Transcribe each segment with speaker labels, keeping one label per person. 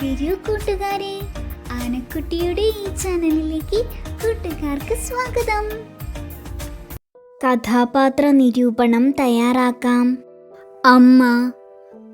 Speaker 1: വരൂ കൂട്ടുകാരെ, ആനക്കുട്ടിയുടെ ഈ ചാനലിലേക്ക് കൂട്ടുകാർക്ക് സ്വാഗതം. കഥാപാത്ര നിരൂപണം തയ്യാറാക്കാം. അമ്മ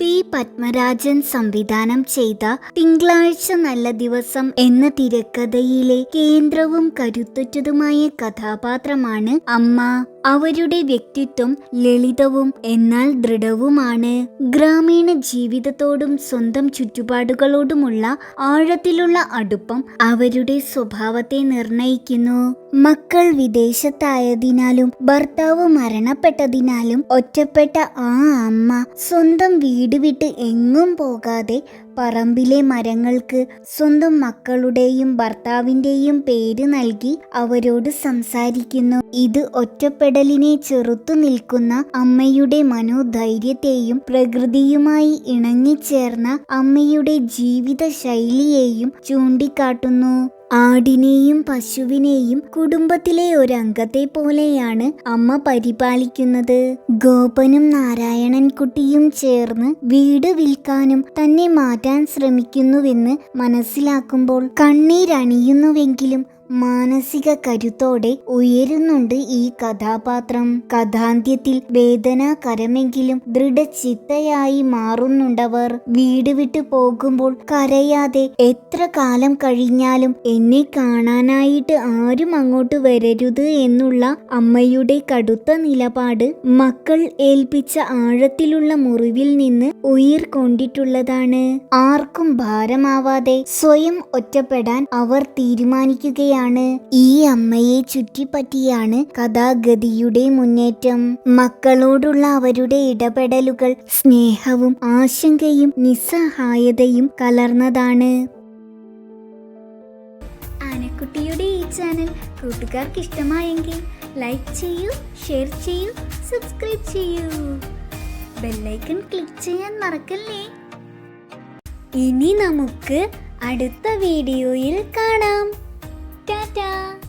Speaker 1: പി. പത്മരാജൻ സംവിധാനം ചെയ്ത തിങ്കളാഴ്ച നല്ല ദിവസം എന്ന തിരക്കഥയിലെ കേന്ദ്രവും കരുത്തുറ്റതുമായ കഥാപാത്രമാണ് അമ്മ. അവരുടെ വ്യക്തിത്വം ലളിതവും എന്നാൽ ദൃഢവുമാണ്. ഗ്രാമീണ ജീവിതത്തോടും സ്വന്തം ചുറ്റുപാടുകളോടുമുള്ള ആഴത്തിലുള്ള അടുപ്പം അവരുടെ സ്വഭാവത്തെ നിർണയിക്കുന്നു. മക്കൾ വിദേശത്തായതിനാലും ഭർത്താവ് മരണപ്പെട്ടതിനാലും ഒറ്റപ്പെട്ട ആ അമ്മ സ്വന്തം വീട് വിട്ട് എങ്ങും പോകാതെ പറമ്പിലെ മരങ്ങൾക്ക് സ്വന്തം മക്കളുടെയും ഭർത്താവിൻ്റെയും പേര് നൽകി അവരോട് സംസാരിക്കുന്നു. ഇത് ഒറ്റപ്പെടലിനെ ചെറുത്തു നിൽക്കുന്ന അമ്മയുടെ മനോധൈര്യത്തെയും പ്രകൃതിയുമായി ഇണങ്ങിച്ചേർന്ന അമ്മയുടെ ജീവിത ശൈലിയെയും ചൂണ്ടിക്കാട്ടുന്നു. ആടിനെയും പശുവിനെയും കുടുംബത്തിലെ ഒരംഗത്തെ പോലെയാണ് അമ്മ പരിപാലിക്കുന്നത്. ഗോപനും നാരായണൻകുട്ടിയും ചേർന്ന് വീട് വിൽക്കാനും തന്നെ മാറ്റാൻ ശ്രമിക്കുന്നുവെന്ന് മനസ്സിലാക്കുമ്പോൾ കണ്ണീരണിയുന്നുവെങ്കിലും മാനസിക കരുത്തോടെ ഉയരുന്നുണ്ട് ഈ കഥാപാത്രം. കഥാന്ത്യത്തിൽ വേദനാകരമെങ്കിലും ദൃഢചിത്തയായി മാറുന്നുണ്ടവർ. വീട് വിട്ടു പോകുമ്പോൾ കരയാതെ എത്ര കാലം കഴിഞ്ഞാലും എന്നെ കാണാനായിട്ട് ആരും അങ്ങോട്ട് വരരുത് എന്നുള്ള അമ്മയുടെ കടുത്ത നിലപാട് മക്കൾ ഏൽപ്പിച്ച ആഴത്തിലുള്ള മുറിവിൽ നിന്ന് ഉയിർ കൊണ്ടിട്ടുള്ളതാണ്. ആർക്കും ഭാരമാവാതെ സ്വയം ഒറ്റപ്പെടാൻ അവർ തീരുമാനിക്കുകയാണ്. ഈ അമ്മയെ ചുറ്റിപ്പറ്റിയാണ് കഥാഗതിയുടെ മുന്നേറ്റം. മക്കളോടുള്ള അവരുടെ ഇടപെടലുകൾ സ്നേഹവും ആശങ്കയും നിസ്സഹായതയും കലർന്നതാണ്. ആനക്കുട്ടിയുടെ ഈ ചാനൽ കൂട്ടുകാർക്ക് ഇഷ്ടമായെങ്കിൽ ലൈക്ക് ചെയ്യൂ, ഷെയർ ചെയ്യൂ, സബ്സ്ക്രൈബ് ചെയ്യൂ. ബെല്ലൈക്കൺ ക്ലിക്ക് ചെയ്യാൻ മറക്കല്ലേ. ഇനി നമുക്ക് അടുത്ത വീഡിയോയിൽ കാണാം. Ta-ta!